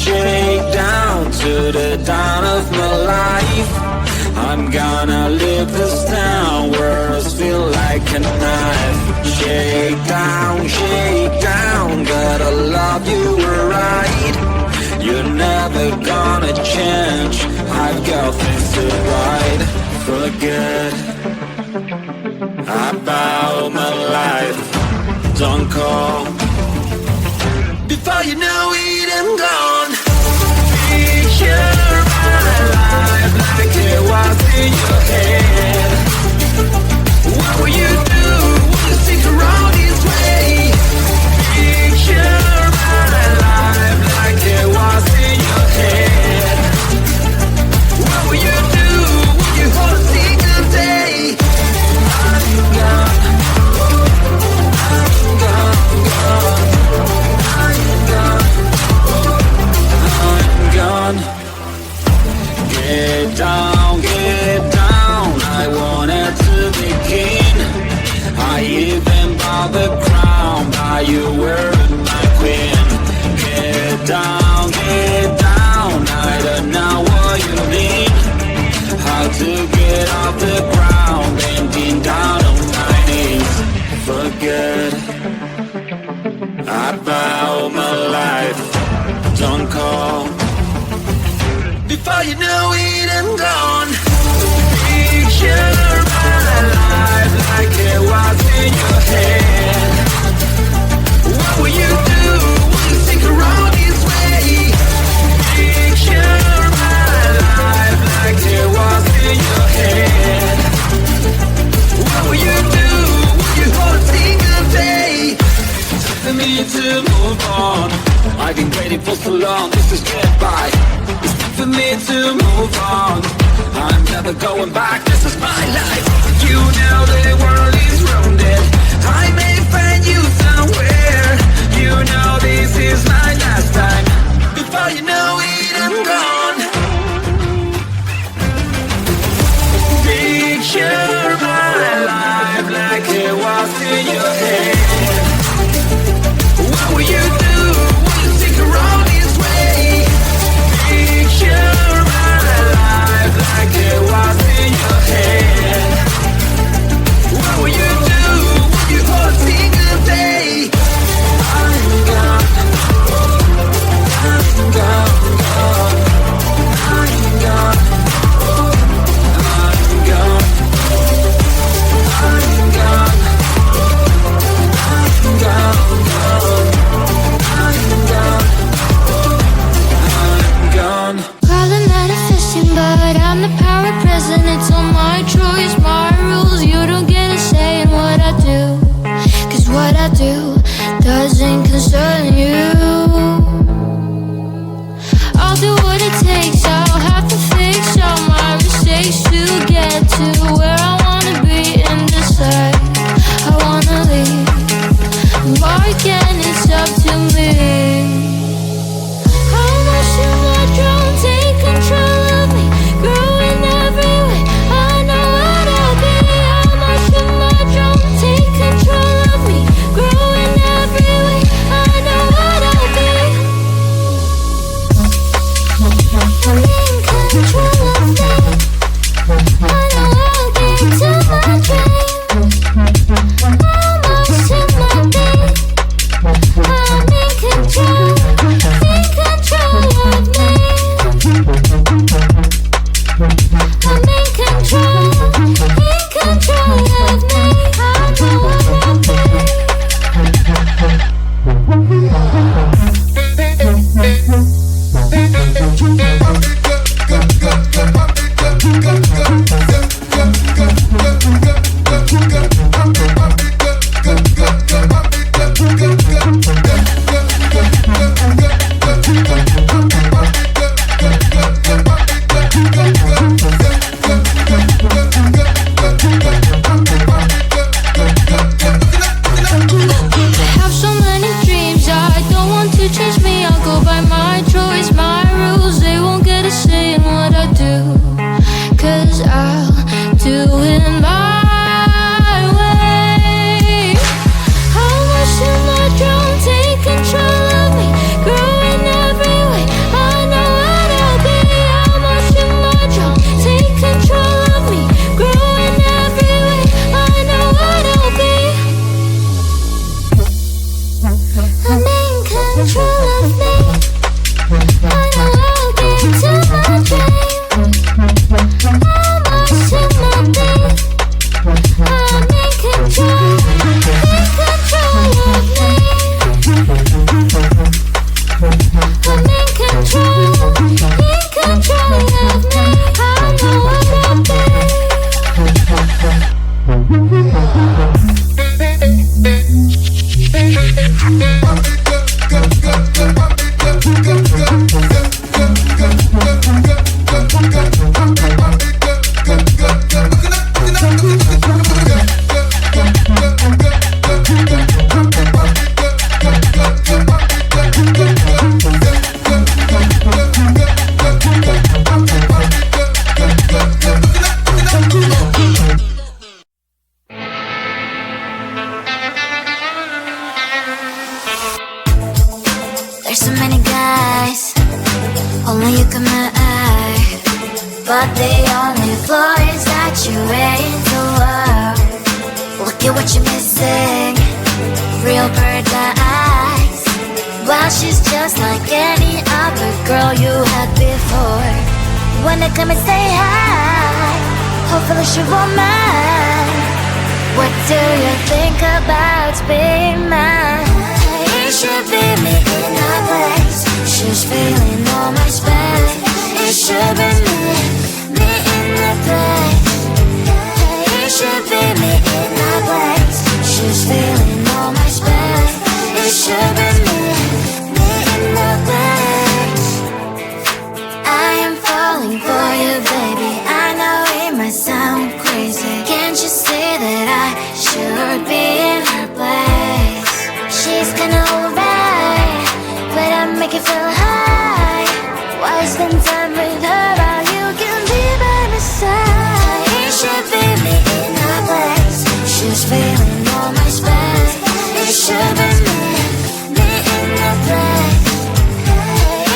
Shake down to the dawn of my life. I'm gonna leave this town, words feel like a knife. Shake down, gotta love you right. You're never gonna change, I've got things to write. Forget about my life, don't call. Before you know it, I'm gone. Picture my life like it was in your head. What will you do? Will you stick around this way? Picture my life like it was in your head. What will you do? Will you hold a single day? I'm gone. I'm gone. Get down, I wanted to begin. I even bought the crown, but you weren't my queen. Get down, I don't know what you mean. How to get off the ground, bending down on my knees. Forget about my life, don't call. Before you know it, I'm gone. Picture my life like it was in your head. What will you do? Will you stick around this way? Picture my life like it was in your head. What will you do? Will you hold a single day? For me to move on, I've been waiting for so long, this is goodbye. It's time for me to move on, I'm never going back, this is my life. You know the world is rounded, I may find you somewhere. You know this is my last time. Before you know it, I'm gone. Picture my life like it was in your head. What will you do? Will you stick around this way? Picture my life like it was in your head. What will you do? Will you hold a single day? I'm gone. I'm gone. but the only flaw is that you ain't the world. Look at what you're missing, real bird's eyes. Well, she's just like any other girl you had before. Wanna come and say hi, hopefully she won't mind. What do you think about being mine? It should be me in her place. She's feeling all my space. It should be me in the place. It should be me in her place. She's feeling all my space. It should be me in the place. I am falling for you, baby. I know it might sound crazy. Can't you see that I should be in her place? She's kinda alright, but I make it feel high. Why spend time with her while you can be by my side? It should be me in her place. She's feeling all my space. It should be me in the place.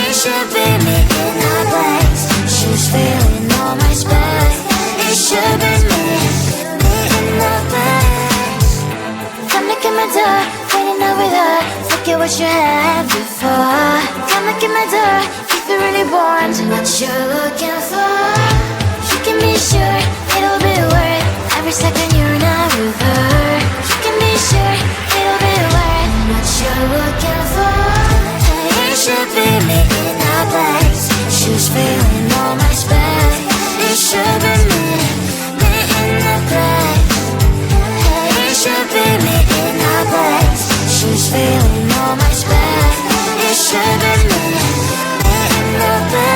It should be me in her place. She's feeling all my space. It should be me in the place. Come look at my door, waiting out with her. Forget what you had before. Come look at my door, if you really want what you're looking for. You can be sure it'll be worth every second you're not with her. You can be sure it'll be worth what you're looking for. It should be me in her place. She's feeling all my space. It should be me in the place. It should be me in her place. She's feeling all my space. It should be me in the place.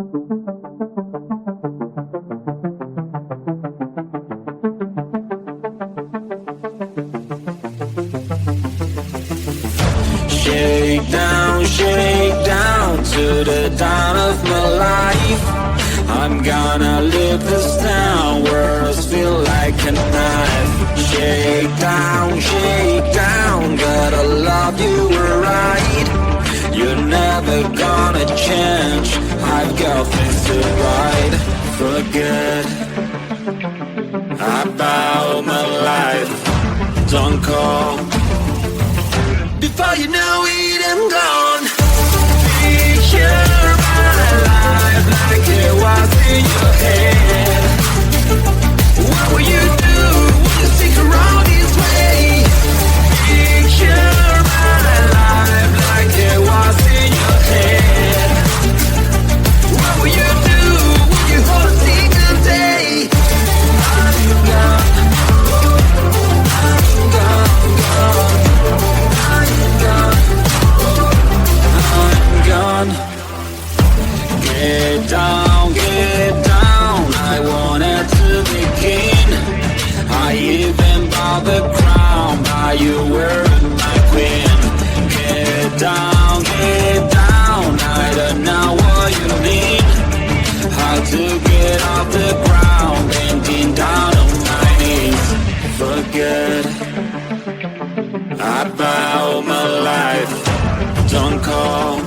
Shake down to the dawn of my life. I'm gonna live this down, words feel like a knife. Shake down, gotta love you right. You're never gonna change, I've got things to write. Forget about my life, don't call. Before you know it, I'm gone. Picture my life like it was in your head. What will you do when you stick around this way? Picture my life like it was in your head. What will you do when you hold a single day? I'm gone, I'm gone. Get down, I wanted to begin. I even bought the crown, but you weren't my queen. Get down, I don't know what you mean. How to get off the ground, bending down on my knees. Forget about my life, don't call.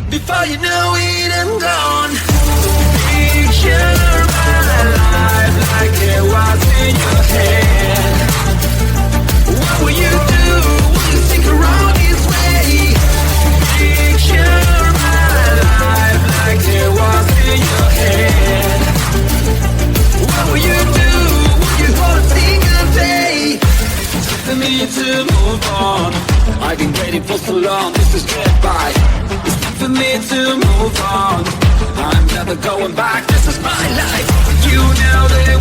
Before you know it, I'm gone. Picture my life like it was in your head. What will you do when you stick around this way? Picture my life like it was in your head. What will you do when you hold a single day? For me to move on, I've been waiting for so long, this is goodbye. For me to move on, I'm never going back, this is my life. You know they